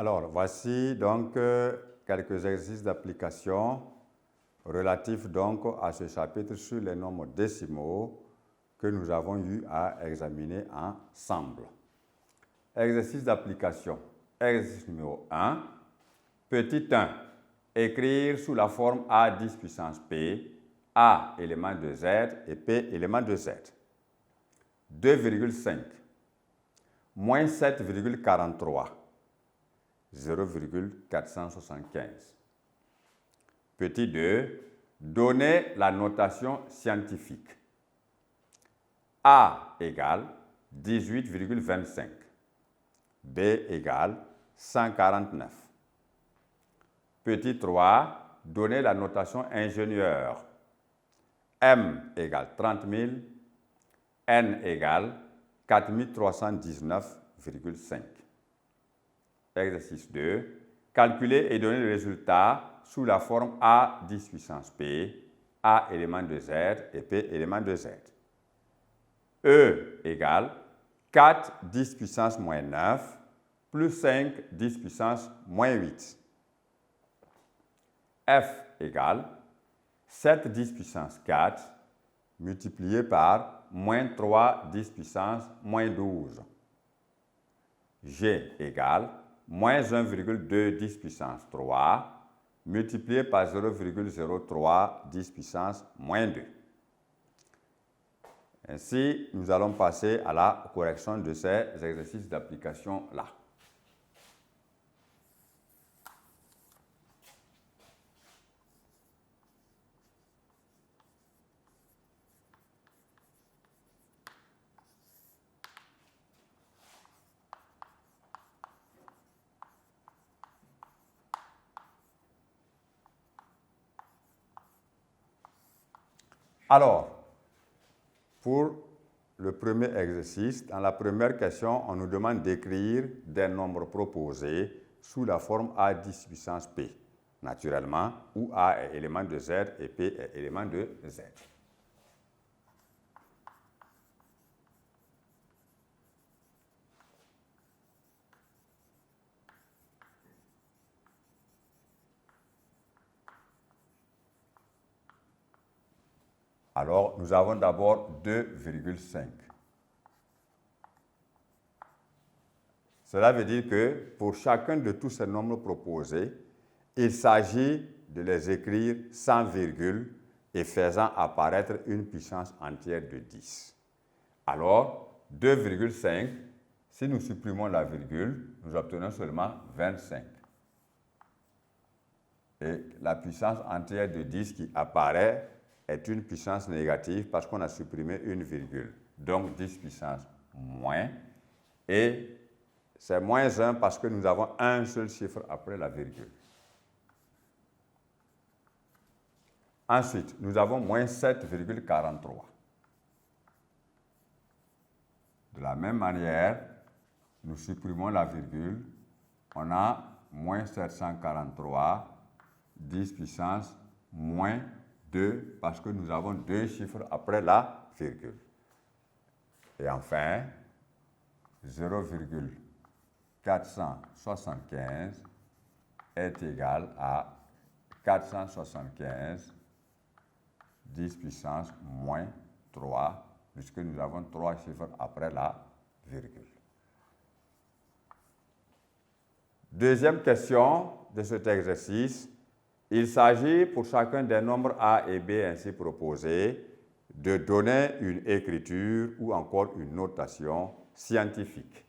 Alors, voici donc quelques exercices d'application relatifs donc à ce chapitre sur les nombres décimaux que nous avons eu à examiner ensemble. Exercice d'application. Exercice numéro 1. Petit 1. Écrire sous la forme A 10 puissance P, A élément de Z et P élément de Z. 2,5. Moins 7,43. 0,475. Petit 2. Donner la notation scientifique. A égale 18,25. B égale 149. Petit 3. Donner la notation ingénieur. M égale 30 000. N égale 4319,5. Exercice 2. Calculer et donner le résultat sous la forme A 10 puissance P, A élément de Z et P élément de Z. E égale 4 10 puissance moins 9 plus 5 10 puissance moins 8. F égale 7 10 puissance 4 multiplié par moins 3 10 puissance moins 12. G égale moins 1,2 10 puissance 3 multiplié par 0,03 10 puissance moins 2. Ainsi, nous allons passer à la correction de ces exercices d'application-là. Alors, pour le premier exercice, dans la première question, on nous demande d'écrire des nombres proposés sous la forme A 10 puissance P, naturellement, où A est élément de Z et P est élément de Z. Alors, nous avons d'abord 2,5. Cela veut dire que pour chacun de tous ces nombres proposés, il s'agit de les écrire sans virgule et faisant apparaître une puissance entière de 10. Alors, 2,5, si nous supprimons la virgule, nous obtenons seulement 25. Et la puissance entière de 10 qui apparaît est une puissance négative parce qu'on a supprimé une virgule. Donc 10 puissance moins. Et c'est moins 1 parce que nous avons un seul chiffre après la virgule. Ensuite, nous avons moins 7,43. De la même manière, nous supprimons la virgule. On a moins 743, 10 puissance moins 2 parce que nous avons deux chiffres après la virgule. Et enfin, 0,475 est égal à 475, 10 puissance moins 3, puisque nous avons trois chiffres après la virgule. Deuxième question de cet exercice. Il s'agit pour chacun des nombres A et B ainsi proposés de donner une écriture ou encore une notation scientifique.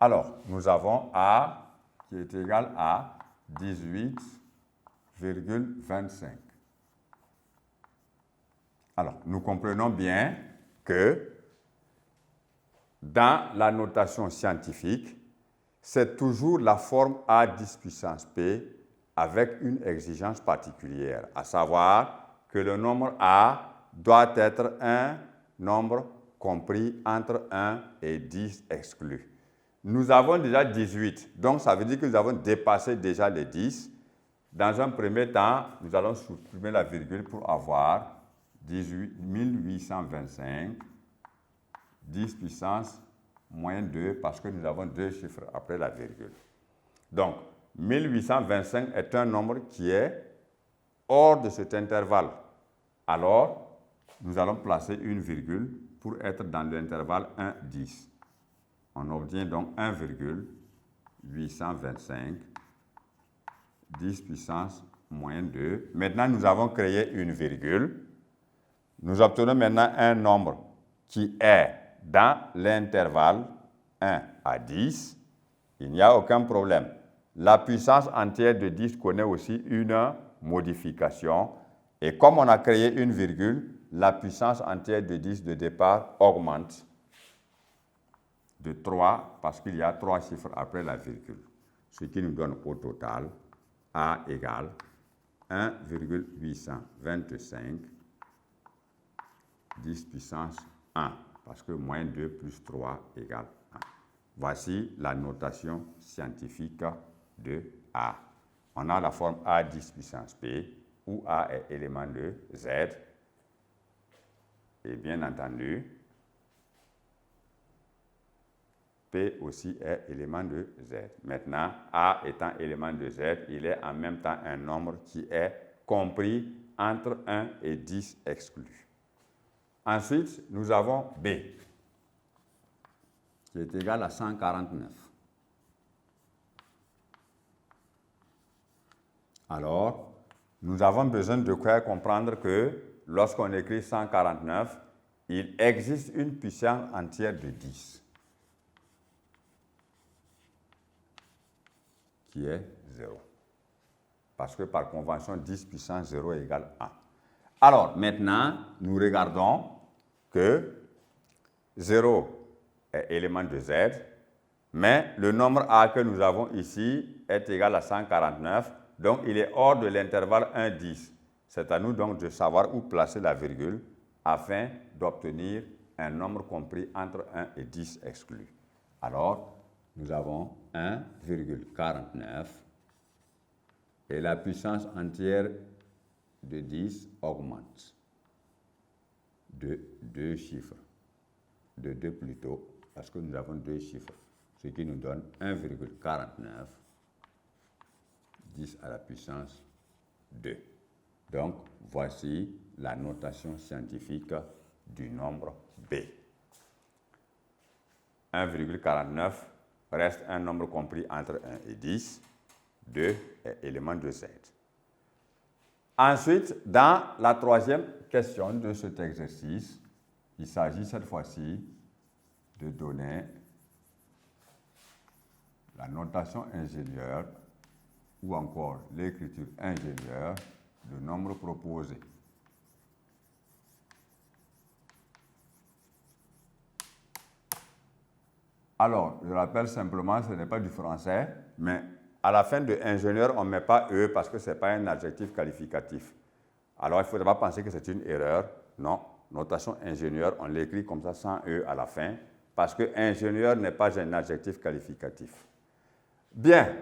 Alors, nous avons A qui est égal à 18,25. Alors, nous comprenons bien que dans la notation scientifique, c'est toujours la forme A 10 puissance P avec une exigence particulière, à savoir que le nombre A doit être un nombre compris entre 1 et 10 exclus. Nous avons déjà 18, donc ça veut dire que nous avons dépassé déjà les 10. Dans un premier temps, nous allons supprimer la virgule pour avoir 1825, 10 puissance moins 2, parce que nous avons deux chiffres après la virgule. Donc, 1825 est un nombre qui est hors de cet intervalle. Alors, nous allons placer une virgule pour être dans l'intervalle 1-10. On obtient donc 1,825, 10 puissance moins 2. Maintenant, nous avons créé une virgule. Nous obtenons maintenant un nombre qui est dans l'intervalle 1 à 10. Il n'y a aucun problème. La puissance entière de 10 connaît aussi une modification. Et comme on a créé une virgule, la puissance entière de 10 de départ augmente de 3 parce qu'il y a 3 chiffres après la virgule. Ce qui nous donne au total A égale 1,825 10 puissance 1 parce que moins 2 plus 3 égale 1. Voici la notation scientifique de A. On a la forme A 10 puissance P où A est élément de Z. Et bien entendu, P aussi est élément de Z. Maintenant, A étant élément de Z, il est en même temps un nombre qui est compris entre 1 et 10 exclus. Ensuite, nous avons B, qui est égal à 149. Alors, nous avons besoin de quoi comprendre que lorsqu'on écrit 149, il existe une puissance entière de 10. Qui est 0. Parce que par convention, 10 puissance 0 égale 1. Alors, maintenant, nous regardons que 0 est élément de Z, mais le nombre A que nous avons ici est égal à 149, donc il est hors de l'intervalle 1-10. C'est à nous donc de savoir où placer la virgule afin d'obtenir un nombre compris entre 1 et 10 exclus. Alors, nous avons 1,49 et la puissance entière de 10 augmente de 2 chiffres, de 2 plutôt, parce que nous avons 2 chiffres, ce qui nous donne 1,49, 10 à la puissance 2. Donc, voici la notation scientifique du nombre B. 1,49 reste un nombre compris entre 1 et 10. 2 est élément de Z. Ensuite, dans la troisième question de cet exercice, il s'agit cette fois-ci de donner la notation ingénieur ou encore l'écriture ingénieur du nombre proposé. Alors, je rappelle simplement, ce n'est pas du français, mais à la fin de ingénieur, on ne met pas E parce que ce n'est pas un adjectif qualificatif. Alors, il ne faudra pas penser que c'est une erreur. Non, notation ingénieur, on l'écrit comme ça sans E à la fin, parce que ingénieur n'est pas un adjectif qualificatif. Bien,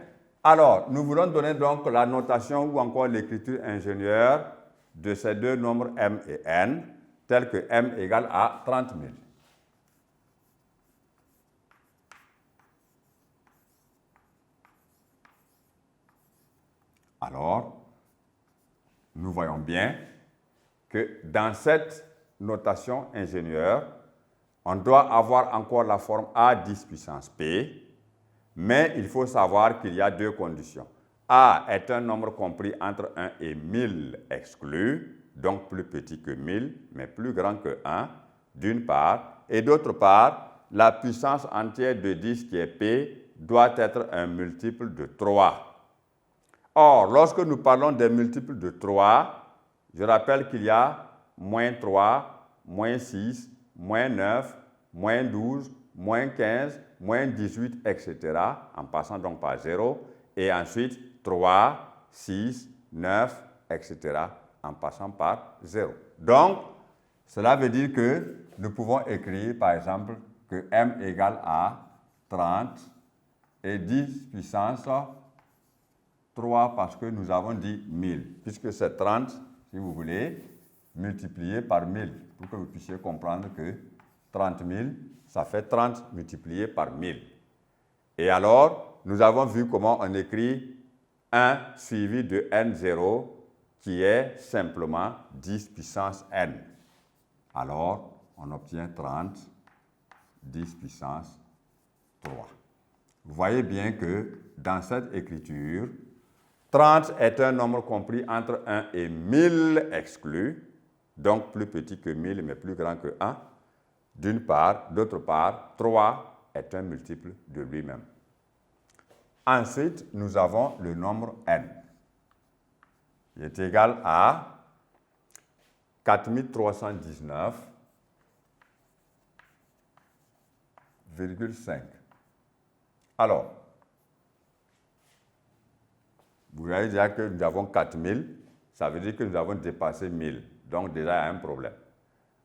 alors, nous voulons donner donc la notation ou encore l'écriture ingénieur de ces deux nombres M et N, tels que M égale à 30 000. Alors, nous voyons bien que dans cette notation ingénieur, on doit avoir encore la forme A 10 puissance P, mais il faut savoir qu'il y a deux conditions. A est un nombre compris entre 1 et 1000 exclus, donc plus petit que 1000, mais plus grand que 1, d'une part, et d'autre part, la puissance entière de 10 qui est P doit être un multiple de 3. Or, lorsque nous parlons des multiples de 3, je rappelle qu'il y a moins 3, moins 6, moins 9, moins 12, moins 15, moins 18, etc., en passant donc par 0, et ensuite 3, 6, 9, etc., en passant par 0. Donc, cela veut dire que nous pouvons écrire, par exemple, que m égale à 30 et 10 puissance 3 parce que nous avons dit 1000, puisque c'est 30, si vous voulez, multiplié par 1000, pour que vous puissiez comprendre que 30 000, ça fait 30 multiplié par 1000. Et alors, nous avons vu comment on écrit 1 suivi de n0, qui est simplement 10 puissance n. Alors, on obtient 30, 10 puissance 3. Vous voyez bien que dans cette écriture, 30 est un nombre compris entre 1 et 1000 exclus, donc plus petit que 1000 mais plus grand que 1, d'une part. D'autre part, 3 est un multiple de lui-même. Ensuite, nous avons le nombre n, qui est égal à 4319,5. Alors, vous voyez déjà que nous avons 4000, ça veut dire que nous avons dépassé 1000. Donc déjà, il y a un problème.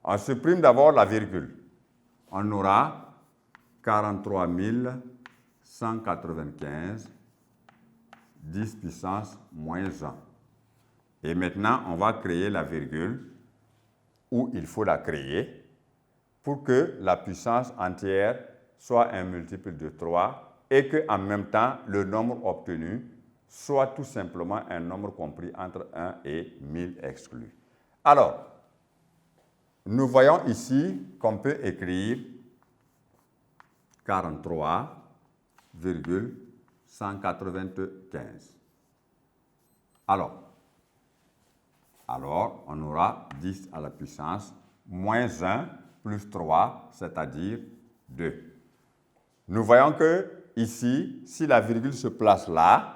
On supprime d'abord la virgule. On aura 43 195, 10 puissance moins 1. Et maintenant, on va créer la virgule où il faut la créer pour que la puissance entière soit un multiple de 3 et qu'en même temps, le nombre obtenu soit tout simplement un nombre compris entre 1 et 1000 exclus. Alors, nous voyons ici qu'on peut écrire 43,195. Alors, on aura 10 à la puissance moins 1 plus 3, c'est-à-dire 2. Nous voyons que ici, si la virgule se place là,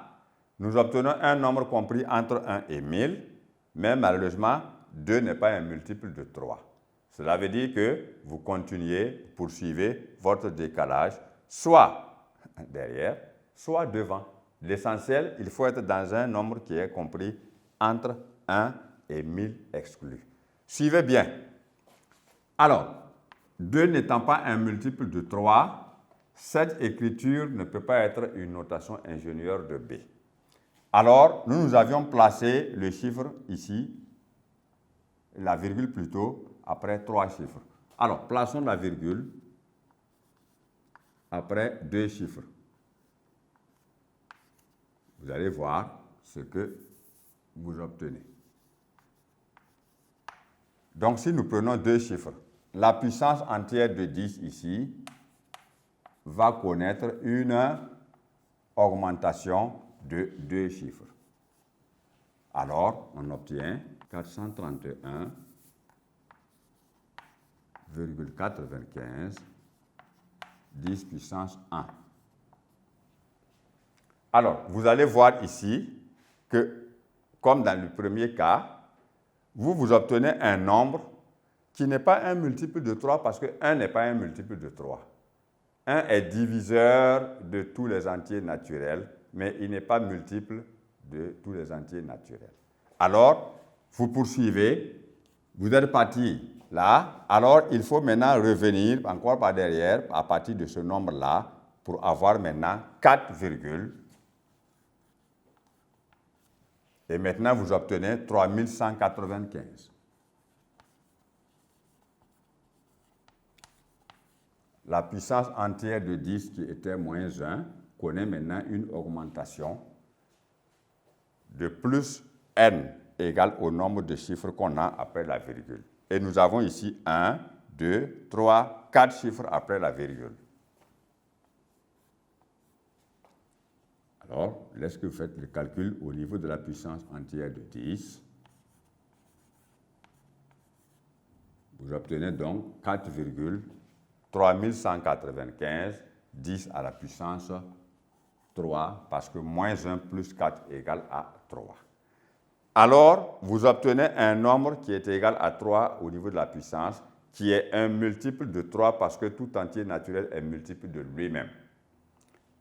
nous obtenons un nombre compris entre 1 et 1000, mais malheureusement, 2 n'est pas un multiple de 3. Cela veut dire que vous continuez, poursuivez votre décalage, soit derrière, soit devant. L'essentiel, il faut être dans un nombre qui est compris entre 1 et 1000 exclus. Suivez bien. Alors, 2 n'étant pas un multiple de 3, cette écriture ne peut pas être une notation ingénieure de B. Alors, nous avions placé le chiffre ici, la virgule plutôt, après 3 chiffres. Alors, plaçons la virgule après 2 chiffres. Vous allez voir ce que vous obtenez. Donc, si nous prenons 2 chiffres, la puissance entière de 10 ici va connaître une augmentation de 2 chiffres. Alors, on obtient 431,95, 10 puissance 1. Alors, vous allez voir ici que, comme dans le premier cas, vous obtenez un nombre qui n'est pas un multiple de 3 parce que 1 n'est pas un multiple de 3. 1 est diviseur de tous les entiers naturels, mais il n'est pas multiple de tous les entiers naturels. Alors, vous poursuivez, vous êtes parti là, alors il faut maintenant revenir encore par derrière à partir de ce nombre-là pour avoir maintenant 4 virgules. Et maintenant, vous obtenez 3195. La puissance entière de 10 qui était moins 1 connaît maintenant une augmentation de plus n égale au nombre de chiffres qu'on a après la virgule. Et nous avons ici 1, 2, 3, 4 chiffres après la virgule. Alors, lorsque vous faites le calcul au niveau de la puissance entière de 10, vous obtenez donc 4,3195, 10 à la puissance 3, parce que moins 1 plus 4 égale à 3. Alors, vous obtenez un nombre qui est égal à 3 au niveau de la puissance, qui est un multiple de 3 parce que tout entier naturel est multiple de lui-même.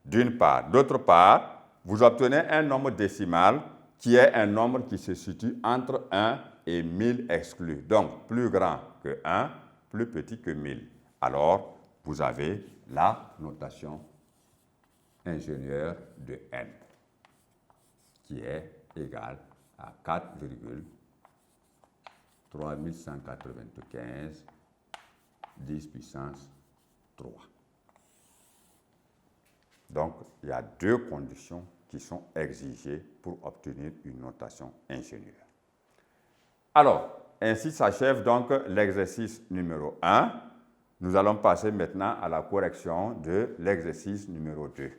D'une part. D'autre part, vous obtenez un nombre décimal qui est un nombre qui se situe entre 1 et 1000 exclus. Donc, plus grand que 1, plus petit que 1000. Alors, vous avez la notation ingénieur de n, qui est égale à 4,3195 10 puissance 3. Donc, il y a deux conditions qui sont exigées pour obtenir une notation ingénieur. Alors, ainsi s'achève donc l'exercice numéro 1. Nous allons passer maintenant à la correction de l'exercice numéro 2.